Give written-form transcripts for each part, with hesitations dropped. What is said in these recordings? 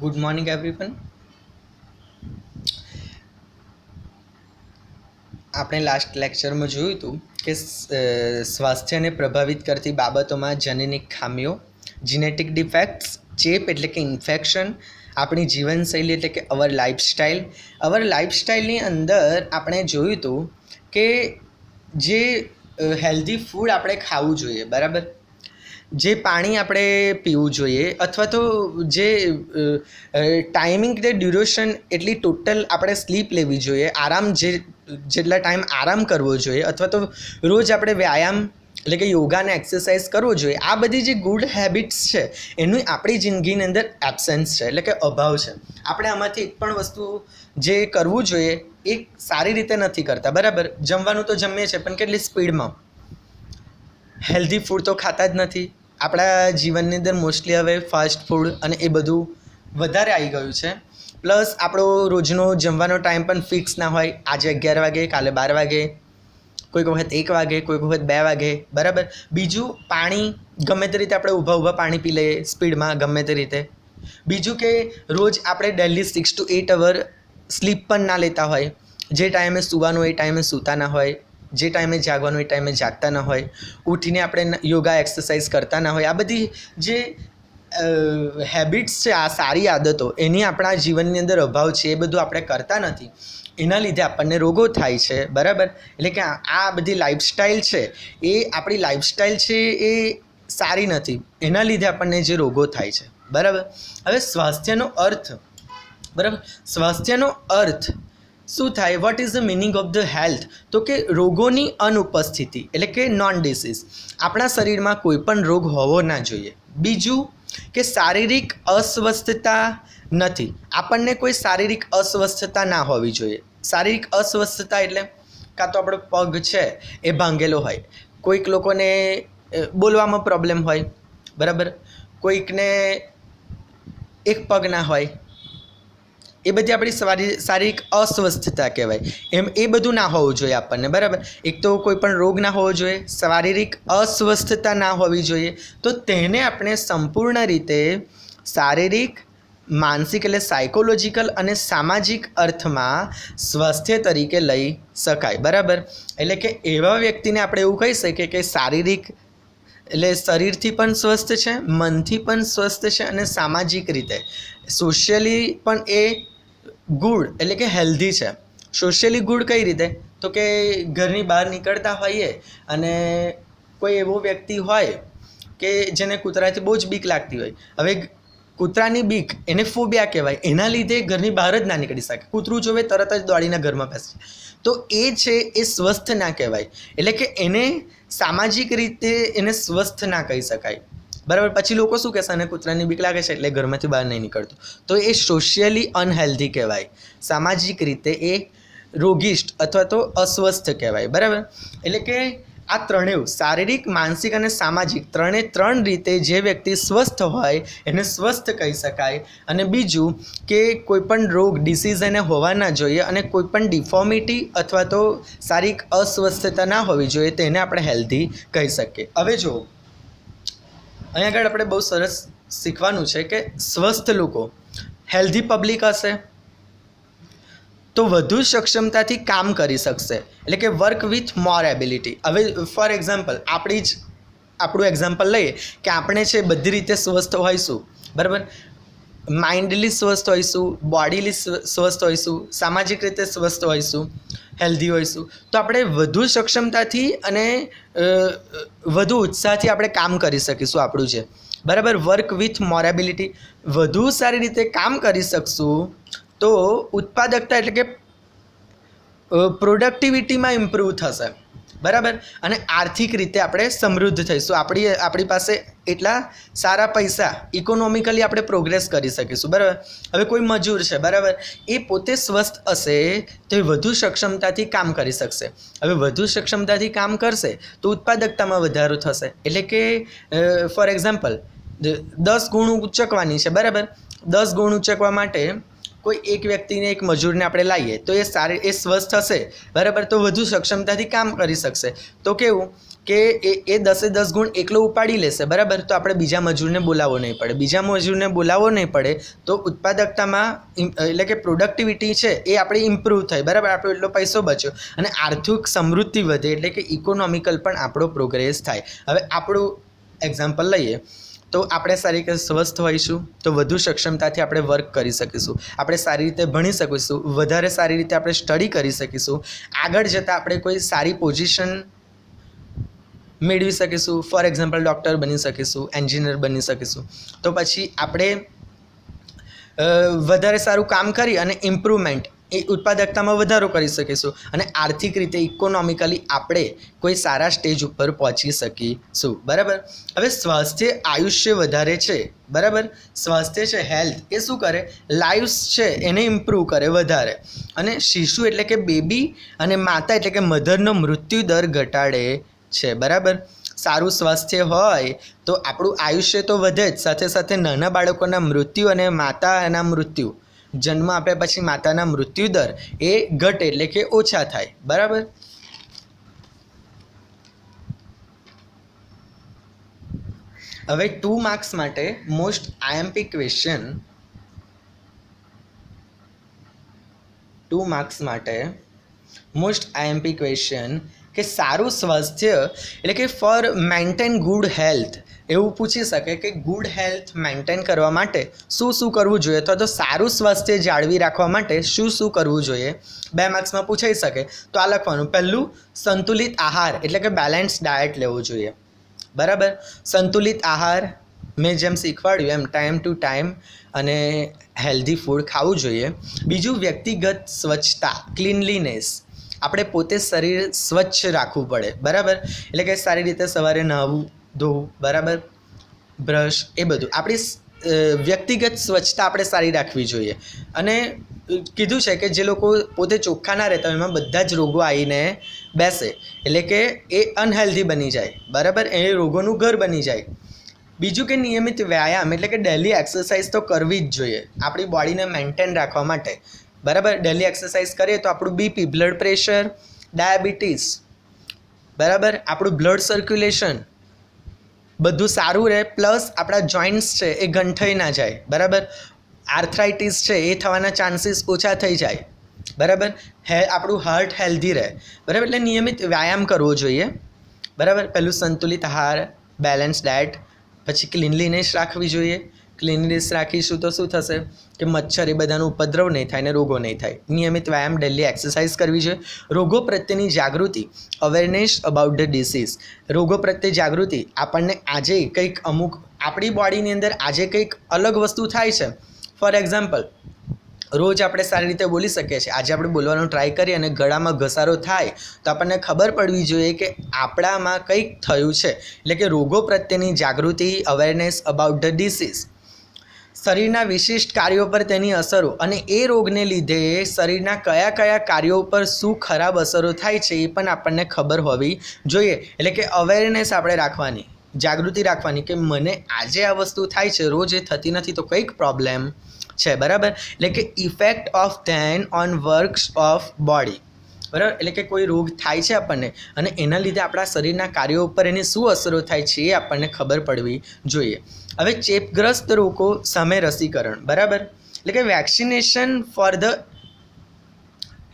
Good morning everyone. આપણે last લેક્ચરમાં જોયું હતું કે સ્વાસ્થ્યને પ્રભાવિત કરતી બાબતોમાં જનનિક ખામીઓ, જીનેટિક ડિફેક્ટ્સ, ચેપ એટલે કે ઇન્ફેક્શન, આપણી જીવનશૈલી એટલે કે અવર લાઈફસ્ટાઈલની અંદર આપણે જોયું હતું કે જે હેલ્ધી ફૂડ આપણે ખાવું જોઈએ, બરાબર, જે પાણી આપણે પીવું જોઈએ, અથવા તો જે ટાઈમિંગ કે ડ્યુરેશન એટલી ટોટલ આપણે સ્લીપ લેવી જોઈએ, જેટલા ટાઈમ આરામ કરવો જોઈએ, અથવા તો રોજ આપણે વ્યાયામ એટલે કે યોગા અને એક્સરસાઇઝ કરવો જોઈએ. આ બધી જે ગુડ હેબિટ્સ છે એનું આપણી જિંદગીની અંદર એબ્સન્સ છે, એટલે કે અભાવ છે. આપણે આમાંથી એક પણ વસ્તુ જે કરવું જોઈએ એ સારી રીતે નથી કરતા, બરાબર. જમવાનું તો જમીએ છીએ પણ કેટલી સ્પીડમાં, હેલ્ધી ફૂડ તો ખાતા જ નથી. આપણા જીવનની અંદર મોસ્ટલી હવે ફાસ્ટ ફૂડ અને એ બધું વધારે આવી ગયું છે. પ્લસ આપણો રોજનો જમવાનો ટાઈમ પણ ફિક્સ ના હોય. આજે 11 વાગે, કાલે 12 વાગે, કોઈક વખત 1 વાગે, કોઈક વખત 2 વાગે, બરાબર. બીજું, પાણી ગમે તે રીતે આપણે ઊભા પાણી પી લઈએ સ્પીડમાં, ગમે તે રીતે. બીજું કે રોજ આપણે ડેલી 6 to 8 અવર સ્લીપ પણ ના લેતા હોય. જે ટાઈમે સૂવાનું એ ટાઈમે સૂતા ના હોય, જે ટાઈમે જાગવાનું એ ટાઈમે જાગતા ન હોય, ઉઠીને આપણે યોગા એક્સરસાઇઝ કરતા ના હોય. આ બધી જે હેબિટ્સ છે, આ સારી આદતો, એની આપણા જીવનની અંદર અભાવ છે. એ બધું આપણે કરતા નથી, એના લીધે આપણને રોગો થાય છે, બરાબર. એટલે કે આ બધી લાઈફસ્ટાઈલ છે, એ આપણી લાઈફસ્ટાઈલ છે એ સારી નથી, એના લીધે આપણને જે રોગો થાય છે, બરાબર. હવે સ્વાસ્થ્યનો અર્થ, બરાબર, સ્વાસ્થ્યનો અર્થ શું થાય? What is the meaning of the health? તો કે રોગોની અનુપસ્થિતિ, એટલે કે નોન ડિસીઝ. આપણા શરીરમાં કોઈ પણ રોગ હોવો ના જોઈએ. બીજું કે શારીરિક અસ્વસ્થતા નથી, આપણને કોઈ શારીરિક અસ્વસ્થતા ના હોવી જોઈએ. શારીરિક અસ્વસ્થતા એટલે કાં તો આપણો પગ છે એ ભાંગેલો હોય, કોઈક લોકોને બોલવામાં પ્રોબ્લેમ હોય, બરાબર, કોઈકને એક પગ ના હોય. એ બધી આપણી શારીરિક અસ્વસ્થતા કહેવાય. એ બધું ના હોવું જોઈએ આપણને, બરાબર. એક તો કોઈ પણ રોગ ના હોવો જોઈએ, શારીરિક અસ્વસ્થતા ના હોવી જોઈએ. તો તેને આપણે સંપૂર્ણ રીતે શારીરિક, માનસિક એટલે સાયકોલોજીકલ અને સામાજિક અર્થમાં સ્વાસ્થ્ય તરીકે લઈ શકાય, બરાબર. એટલે કે એવા વ્યક્તિને આપણે એવું કહી શકીએ કે શારીરિક એટલે શરીરથી પણ સ્વસ્થ છે, મનથી પણ સ્વસ્થ છે, અને સામાજિક રીતે સોશિયલી પણ એ ગુડ એટલે કે હેલ્ધી છે. સોશિયલી ગુડ કઈ રીતે? તો કે ઘરની બહાર નીકળતા હોઈએ અને કોઈ એવો વ્યક્તિ હોય કે જેને કૂતરાથી બહુ જ બીક લાગતી હોય. હવે કૂતરાની બીક એને ફોબિયા કહેવાય, એના લીધે ઘરની બહાર જ ના નીકળી શકે. કૂતરું જોવે તરત જ દોડીને ઘરમાં બેસે. તો એ છે એ સ્વસ્થ ના કહેવાય, એટલે કે એને સામાજિક રીતે એને સ્વસ્થ ના કહી શકાય, બરાબર. પછી લોકો શું કહેશે, અને કૂતરાની બીક લાગે છે એટલે ઘરમાંથી બહાર નહીં નીકળતું. તો એ સોશિયલી અનહેલ્ધી કહેવાય, સામાજિક રીતે એ રોગિષ્ટ અથવા તો અસ્વસ્થ કહેવાય, બરાબર. એટલે કે આ ત્રણેય શારીરિક, માનસિક અને સામાજિક ત્રણ રીતે જે વ્યક્તિ સ્વસ્થ હોય એને સ્વસ્થ કહી શકાય. અને બીજું કે કોઈ પણ રોગ, ડિસીઝ એને હોવા ના જોઈએ, અને કોઈ પણ ડિફોર્મિટી અથવા તો શારીરિક અસ્વસ્થતા ના હોવી જોઈએ, તેને આપણે હેલ્ધી કહી શકીએ. હવે જો અહીં આગળ આપણે બહુ સરસ શીખવાનું છે કે સ્વસ્થ લોકો, હેલ્ધી પબ્લિક હશે તો વધુ સક્ષમતાથી કામ કરી શકશે, એટલે કે વર્ક વિથ મોર એબિલિટી. હવે ફોર એક્ઝામ્પલ આપણું એક્ઝામ્પલ લઈએ કે આપણે છે બધી રીતે સ્વસ્થ હોઈશું, બરાબર. માઇન્ડલી સ્વસ્થ હોઈશું, બોડીલી સ્વસ્થ હોઈશું, સામાજિક રીતે સ્વસ્થ હોઈશું, હેલ્ધી હોઈશું, તો આપણે વધુ સક્ષમતાથી અને વધુ ઉત્સાહથી આપણે કામ કરી શકીશું આપણું છે, બરાબર. વર્ક વિથ મોર એબિલિટી, વધુ સારી રીતે કામ કરી શકશું તો ઉત્પાદકતા એટલે કે પ્રોડક્ટિવિટીમાં ઇમ્પ્રૂવ થશે, બરાબર. અને આર્થિક રીતે આપણે સમૃદ્ધ થઈશું. આપણી પાસે એટલા સારા પૈસા, ઇકોનોમિકલી આપણે પ્રોગ્રેસ કરી શકીશું, બરાબર. હવે કોઈ મજૂર છે, બરાબર, એ પોતે સ્વસ્થ હશે તો એ વધુ સક્ષમતાથી કામ કરી શકશે. હવે વધુ સક્ષમતાથી કામ કરશે તો ઉત્પાદકતામાં વધારો થશે. એટલે કે ફોર એક્ઝામ્પલ 10 ગુણ ઉચકવાની છે, બરાબર. 10 ગુણ ઉચકવા માટે કોઈ એક વ્યક્તિને, એક મજૂરને આપણે લાવીએ તો એ સ્વસ્થ હશે, બરાબર, તો વધુ સક્ષમતાથી કામ કરી શકશે. તો કેવું કે એ 10 ગુણ એકલો ઉપાડી લેશે, બરાબર, તો આપણે બીજા મજૂરને બોલાવવો નહીં પડે. બીજા મજૂરને બોલાવવો નહીં પડે તો ઉત્પાદકતામાં એટલે કે પ્રોડક્ટિવિટી છે એ આપણે ઇમ્પ્રૂવ થઈ, બરાબર, આપણો એટલો પૈસો બચ્યો અને આર્થિક સમૃદ્ધિ વધે, એટલે કે ઇકોનોમિકલ પણ આપણો પ્રોગ્રેસ થાય. હવે આપણું એક્ઝામ્પલ લઈએ તો આપણે સારી રીતે સ્વસ્થ હોઈશું તો વધુ સક્ષમતાથી આપણે વર્ક કરી શકીશું, આપણે સારી રીતે ભણી શકીશું, વધારે સારી રીતે આપણે સ્ટડી કરી શકીશું, આગળ જતાં આપણે કોઈ સારી પોઝિશન મેળવી શકીશું. ફોર એક્ઝામ્પલ ડૉક્ટર બની શકીશું, એન્જિનિયર બની શકીશું. તો પછી આપણે વધારે સારું કામ કરી અને ઇમ્પ્રુવમેન્ટ એ ઉત્પાદકતામાં વધારો કરી શકીશું અને આર્થિક રીતે ઇકોનોમિકલી આપણે કોઈ સારા સ્ટેજ ઉપર પહોંચી શકીશું, બરાબર. હવે સ્વાસ્થ્ય આયુષ્ય વધારે છે, બરાબર, સ્વાસ્થ્ય છે હેલ્થ એ શું કરે, લાઈવ્સ છે એને ઇમ્પ્રૂવ કરે વધારે, અને શિશુ એટલે કે બેબી અને માતા એટલે કે મધરનો મૃત્યુ દર ઘટાડે છે, બરાબર. સારું સ્વાસ્થ્ય હોય તો આપણું આયુષ્ય તો વધે જ, સાથે સાથે નાના બાળકોના મૃત્યુ અને માતાના મૃત્યુ જન્મ આપ્યા પછી માતાના મૃત્યુ દર એ ઘટે એટલે કે ઓછા થાય, બરાબર. હવે 2 માર્ક્સ માટે મોસ્ટ આઈએમપી ક્વેશ્ચન, 2 માર્ક્સ માટે મોસ્ટ આઈએમપી ક્વેશ્ચન કે સારું સ્વાસ્થ્ય એટલે કે ફોર મેન્ટેન ગુડ હેલ્થ, એવું પૂછી શકે કે ગુડ હેલ્થ મેન્ટેન કરવા માટે શું શું કરવું જોઈએ, અથવા તો સારું સ્વાસ્થ્ય જાળવી રાખવા માટે શું શું કરવું જોઈએ, 2 માર્ક્સમાં પૂછાઈ શકે. તો આ લખવાનું, પહેલું સંતુલિત આહાર એટલે કે બેલેન્સ ડાયટ લેવું જોઈએ, બરાબર. સંતુલિત આહાર મેં જેમ શીખવાડ્યું એમ ટાઈમ ટુ ટાઈમ અને હેલ્ધી ફૂડ ખાવું જોઈએ. બીજું વ્યક્તિગત સ્વચ્છતા, ક્લીનલીનેસ, આપણે પોતે શરીર સ્વચ્છ રાખવું પડે, બરાબર, એટલે કે સારી રીતે સવારે નહાવું ધોવું, બરાબર, બ્રશ એ બધું આપણી વ્યક્તિગત સ્વચ્છતા આપણે સારી રાખવી જોઈએ. અને કીધું છે કે જે લોકો પોતે ચોખ્ખા ના રહેતા હોય એમાં બધા જ રોગો આવીને બેસે, એટલે કે એ અનહેલ્ધી બની જાય, બરાબર, એ રોગોનું ઘર બની જાય. બીજું કે નિયમિત વ્યાયામ એટલે કે ડેલી એક્સરસાઇઝ તો કરવી જ જોઈએ આપણી બોડીને મેન્ટેન રાખવા માટે, બરાબર. ડેલી એક્સરસાઇઝ કરીએ તો આપણું બીપી, બ્લડ પ્રેશર, ડાયાબિટીસ, બરાબર, આપણું બ્લડ સર્ક્યુલેશન બધું સારું રહે, પ્લસ આપણા જોઈન્ટ્સ છે એ ગંઠાઈ ના જાય, બરાબર. આર્થરાઇટિસ છે એ થવાના ચાન્સીસ ઓછા થઈ જાય, બરાબર. આપણું હાર્ટ હેલ્ધી રહે, બરાબર. એટલે નિયમિત વ્યાયામ કરવો જોઈએ, બરાબર. પહેલું સંતુલિત આહાર, બેલેન્સ ડાયટ, પછી ક્લીનલીનેસ રાખવી જોઈએ. ક્લીનલીનેસ રાખીશું તો શું થશે કે મચ્છર એ બધાનો ઉપદ્રવ નહીં થાય ને રોગો નહીં થાય. નિયમિત વ્યાયામ, ડેલી એક્સરસાઇઝ કરવી જોઈએ. રોગો પ્રત્યેની જાગૃતિ, અવેરનેસ અબાઉટ ધ ડિસીઝ, રોગો પ્રત્યે જાગૃતિ, આપણને આજે કંઈક અમુક આપણી બોડીની અંદર આજે કંઈક અલગ વસ્તુ થાય છે. ફોર એક્ઝામ્પલ, રોજ આપણે સારી રીતે બોલી શકીએ છીએ, આજે આપણે બોલવાનો ટ્રાય કરીએ અને ગળામાં ઘસારો થાય તો આપણને ખબર પડવી જોઈએ કે આપણામાં કંઈક થયું છે, એટલે કે રોગો પ્રત્યેની જાગૃતિ, અવેરનેસ અબાઉટ ધ ડિસીઝ. શરીરના વિશિષ્ટ કાર્યો પર તેની અસરો અને એ રોગને લીધે શરીરના કયા કયા કાર્યો પર શું ખરાબ અસરો થાય છે એ પણ આપણને ખબર હોવી જોઈએ. એટલે કે અવેરનેસ આપણે રાખવાની, જાગૃતિ રાખવાની કે મને આજે આ વસ્તુ થાય છે, રોજ એ થતી નથી, તો કંઈક પ્રોબ્લેમ છે, બરાબર. એટલે કે effect of then on works of body, બરાબર. એટલે કે કોઈ રોગ થાય છે આપણને અને એના લીધે આપણા શરીરના કાર્યો ઉપર એની શું અસરો થાય છે એ આપણને ખબર પડવી જોઈએ. હવે ચેપગ્રસ્ત રોગો સામે રસીકરણ, બરાબર, એટલે કે vaccination for the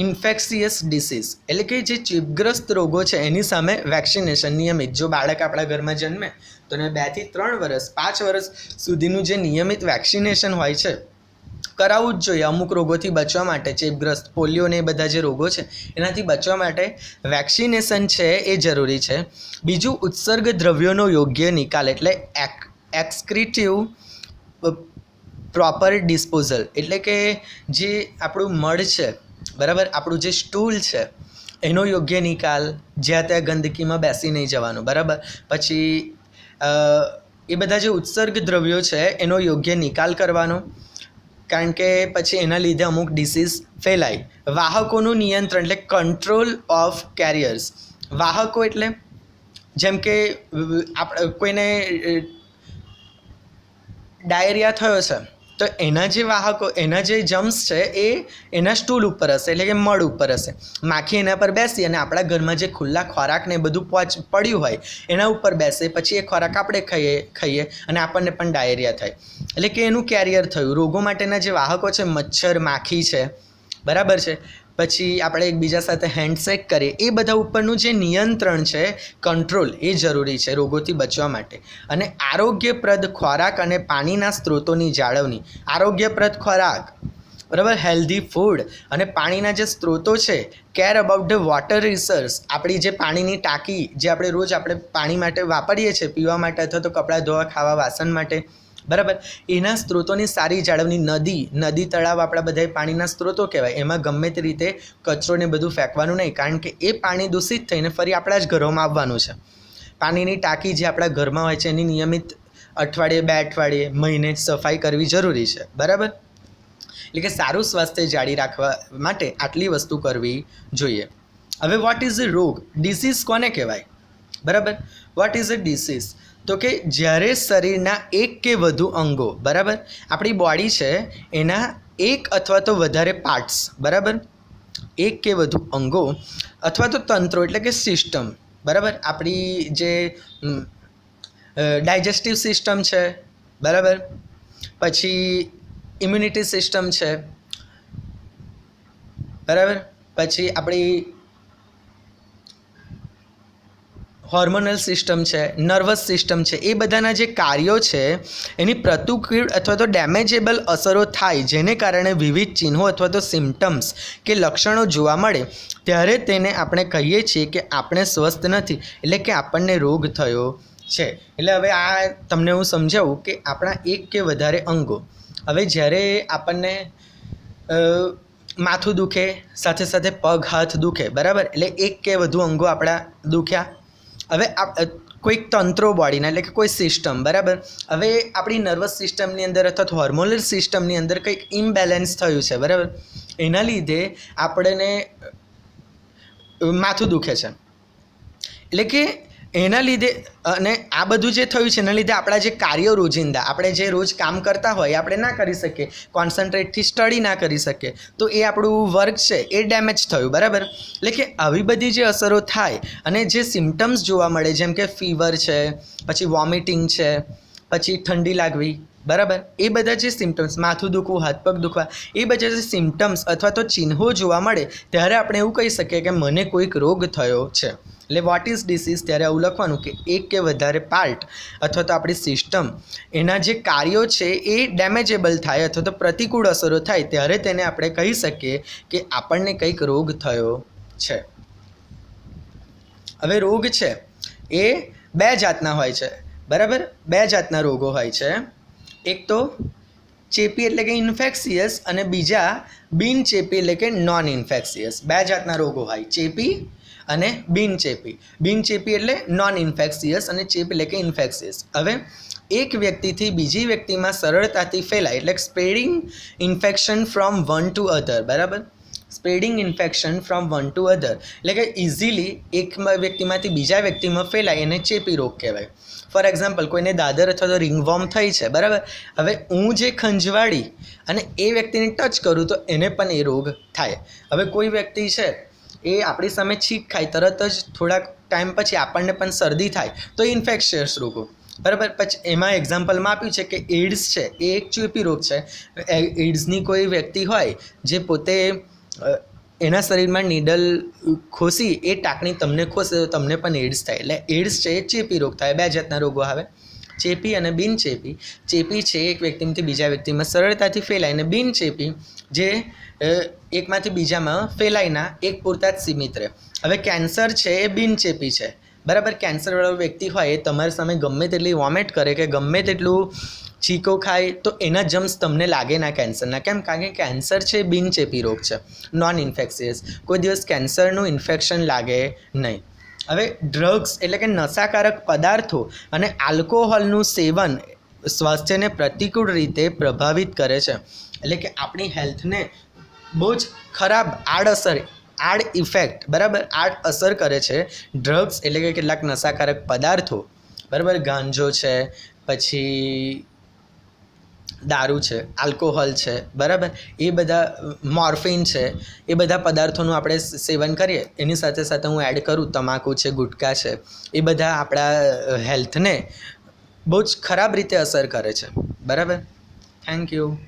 infectious disease, એટલે કે જે ચેપગ્રસ્ત રોગો છે એની સામે વેક્સિનેશન નિયમિત. જો બાળક આપણા ઘરમાં જન્મે તો એને 2 થી 3 વર્ષ 5 વર્ષ સુધીનું જે નિયમિત વેક્સિનેશન હોય છે કરાવવું જ જોઈએ. અમુક રોગોથી બચવા માટે, ચેપગ્રસ્ત, પોલિયો ને એ બધા જે રોગો છે એનાથી બચવા માટે વેક્સિનેશન છે એ જરૂરી છે. બીજું ઉત્સર્ગ દ્રવ્યોનો યોગ્ય નિકાલ એટલે એક્સક્રિટિવ પ્રોપર ડિસ્પોઝલ, એટલે કે જે આપણું મળ છે, બરાબર, આપણું જે સ્ટૂલ છે એનો યોગ્ય નિકાલ, જ્યાં ત્યાં ગંદકીમાં બેસી નહીં જવાનું, બરાબર. પછી એ બધા જે ઉત્સર્ગ દ્રવ્યો છે એનો યોગ્ય નિકાલ કરવાનો, કારણ કે પછી એના લીધે અમુક ડિસીઝ ફેલાય. વાહકોનું નિયંત્રણ એટલે કંટ્રોલ ઓફ કેરિયર્સ. વાહકો એટલે જેમ કે કોઈને ડાયરિયા થયો છે તો એના જે વાહકો, એના જે જમ્સ છે એ એના સ્ટૂલ ઉપર હશે, એટલે કે મળ ઉપર હશે. માખી એના પર બેસી અને આપણા ઘરમાં જે ખુલ્લા ખોરાક ને બધું પડ્યું હોય એના ઉપર બેસે, પછી એ ખોરાક આપણે ખાઈએ અને આપણને પણ ડાયરિયા થાય, એટલે કે એનું કેરિયર થયું. રોગો માટેના જે વાહકો છે મચ્છર, માખી છે, બરાબર છે. પછી આપણે એકબીજા સાથે હેન્ડશેક કરીએ, એ બધા ઉપરનું જે નિયંત્રણ છે, કંટ્રોલ, એ જરૂરી છે રોગોથી બચવા માટે. અને આરોગ્યપ્રદ ખોરાક અને પાણીના સ્ત્રોતોની જાળવણી. આરોગ્યપ્રદ ખોરાક, બરાબર, હેલ્ધી ફૂડ અને પાણીના જે સ્ત્રોતો છે, care about the water resource. આપણી જે પાણીની ટાંકી, જે આપણે રોજ પાણી માટે વાપરીએ છીએ, પીવા માટે અથવા તો કપડાં ધોવા, ખાવા, વાસણ માટે, બરાબર, એના સ્ત્રોતોની સારી જાળવણી. નદી તળાવ આપણા બધા પાણીના સ્ત્રોતો કહેવાય. એમાં ગમે તે રીતે કચરો ને બધું ફેંકવાનું નહીં, કારણ કે એ પાણી દૂષિત થઈને ફરી આપણા જ ઘરોમાં આવવાનું છે. પાણીની ટાંકી જે આપણા ઘરમાં હોય છે એની નિયમિત અઠવાડિયે, 2 અઠવાડિયે, મહિને સફાઈ કરવી જરૂરી છે, બરાબર. એટલે કે સારું સ્વાસ્થ્ય જાળવી રાખવા માટે આટલી વસ્તુ કરવી જોઈએ. હવે વોટ ઇઝ અ રોગ? ડિસીઝ કોને કહેવાય? બરાબર, વોટ ઇઝ અ ડિસીઝ? તો કે જ્યારે શરીરના એક કે વધુ અંગો, બરાબર, આપણી બોડી છે એના એક અથવા તો વધારે પાર્ટ્સ, બરાબર, એક કે વધુ અંગો અથવા તો તંત્રો, એટલે કે સિસ્ટમ, બરાબર, આપણી જે ડાયજેસ્ટિવ સિસ્ટમ છે, બરાબર, પછી ઇમ્યુનિટી સિસ્ટમ છે, બરાબર, પછી આપણી હોર્મોનલ સિસ્ટમ છે, નર્વસ સિસ્ટમ છે, એ બધાના જે કાર્યો છે એની પ્રતિકૂળ અથવા તો ડેમેજેબલ અસરો થાય, જેને કારણે વિવિધ ચિહ્નો અથવા તો સિમ્ટમ્સ કે લક્ષણો જોવા મળે, ત્યારે તેને આપણે કહીએ છીએ કે આપણે સ્વસ્થ નથી, એટલે કે આપણને રોગ થયો છે. એટલે હવે આ તમને હું સમજાવું કે આપણા એક કે વધારે અંગો. હવે જ્યારે આપણને માથું દુખે, સાથે સાથે પગ હાથ દુખે, બરાબર, એટલે એક કે વધુ અંગો આપણા દુખ્યા. હવે કોઈક તંત્રો બોડીના, એટલે કે કોઈ સિસ્ટમ, બરાબર. હવે આપણી નર્વસ સિસ્ટમની અંદર અથવા તો હોર્મોનલ સિસ્ટમની અંદર કંઈક ઇમ્બેલેન્સ થયું છે, બરાબર, એના લીધે આપણને માથું દુખે છે. એટલે કે એના લીધે, અને આ બધું જે થયું છે એના લીધે આપણા જે કાર્યો રોજિંદા, આપણે જે રોજ કામ કરતા હોય આપણે ના કરી શકીએ, કોન્સન્ટ્રેટથી સ્ટડી ના કરી શકીએ, તો એ આપણું વર્ક છે એ ડેમેજ થયું, બરાબર. એટલે કે આવી બધી જે અસરો થાય અને જે સિમ્ટમ્સ જોવા મળે, જેમ કે ફીવર છે, પછી વોમિટિંગ છે, પછી ઠંડી લાગવી, બરાબર, એ બધા જે સિમ્ટમ્સ, માથું દુખવું, હાથ પગ દુખવા, એ બધા જે સિમ્ટમ્સ અથવા તો ચિહ્નો જોવા મળે, ત્યારે આપણે એવું કહી શકીએ કે મને કોઈક રોગ થયો છે. એટલે વોટ ઇઝ ડિસીઝ? ત્યારે આવું લખવાનું કે એક કે વધારે પાર્ટ અથવા તો આપણી સિસ્ટમ, એના જે કાર્યો છે એ ડેમેજેબલ થાય અથવા તો પ્રતિકૂળ અસરો થાય, ત્યારે તેને આપણે કહી શકીએ કે આપણને કંઈક રોગ થયો છે. હવે રોગ છે એ 2 જાતના હોય છે, બરાબર. 2 જાતના રોગો હોય છે. એક તો ચેપી એટલે કે ઇન્ફેક્શિયસ, અને બીજા બિનચેપી એટલે કે નોન ઇન્ફેક્શિયસ. 2 જાતના રોગો હોય, ચેપી અને બિનચેપી. બિનચેપી એટલે નોન ઇન્ફેક્શિયસ અને ચેપી એટલે કે ઇન્ફેક્શિયસ. હવે એક વ્યક્તિથી બીજી વ્યક્તિમાં સરળતાથી ફેલાય, એટલે spreading infection from one to other, બરાબર. Spreading infection from one to other એટલે કે ઇઝીલી એક વ્યક્તિમાંથી બીજા વ્યક્તિમાં ફેલાય, એને ચેપી રોગ કહેવાય. ફોર એક્ઝામ્પલ, કોઈને દાદર અથવા તો રિંગવોર્મ થઈ છે, બરાબર. હવે હું જે ખંજવાળી અને એ વ્યક્તિને ટચ કરું તો એને પણ એ રોગ થાય. હવે કોઈ વ્યક્તિ છે એ આપણી સામે છીંક ખાય, તરત જ થોડાક ટાઈમ પછી આપણને પણ શરદી થાય, તો ઇન્ફેક્શિયસ રોગો, બરાબર. પછી એમાં એક્ઝામ્પલમાં આપ્યું છે કે એડ્સ છે એ એક ચેપી રોગ છે. એડ્સની કોઈ વ્યક્તિ હોય જે પોતે એના શરીરમાં નીડલ ખોસી, એ ટાંકણી તમને ખોસે તો તમને પણ એડ્સ થાય. એટલે એડ્સ છે એ ચેપી રોગ થાય. 2 જાતના રોગો આવે, ચેપી અને બિનચેપી. ચેપી છે એક વ્યક્તિમાંથી બીજા વ્યક્તિમાં સરળતાથી ફેલાય, અને બિનચેપી જે એકમાંથી બીજામાં ફેલાયના એક પૂરતા જ સીમિત રહે. હવે કેન્સર છે એ બિનચેપી છે, બરાબર. કેન્સરવાળો વ્યક્તિ હોય એ તમારી સામે ગમે તેટલી વોમિટ કરે કે ગમે તેટલું છીકો ખાય તો એના જમ્સ તમને લાગે ના કેન્સરના. કેમ? કારણ કે કેન્સર છે બિનચેપી રોગ છે, નોન ઇન્ફેક્શિયસ. કોઈ દિવસ કેન્સરનું ઇન્ફેક્શન લાગે નહીં. હવે ડ્રગ્સ એટલે કે નશાકારક પદાર્થો અને આલ્કોહોલનું સેવન સ્વાસ્થ્યને પ્રતિકૂળ રીતે પ્રભાવિત કરે છે. એટલે કે આપણી હેલ્થને બહુ જ ખરાબ આડ ઇફેક્ટ, બરાબર, આડ અસર કરે છે ડ્રગ્સ એટલે કે કેટલાક નશાકારક પદાર્થો, બરાબર. ગાંજો છે, પછી દારૂ છે, આલ્કોહોલ છે, બરાબર, એ બધા મોર્ફિન છે, એ બધા પદાર્થોનું આપણે સેવન કરીએ, એની સાથે સાથે હું એડ કરું તમાકુ છે, ગુટકા છે, એ બધા આપણા હેલ્થને બહુ જ ખરાબ રીતે અસર કરે છે. બરાબર. Thank you.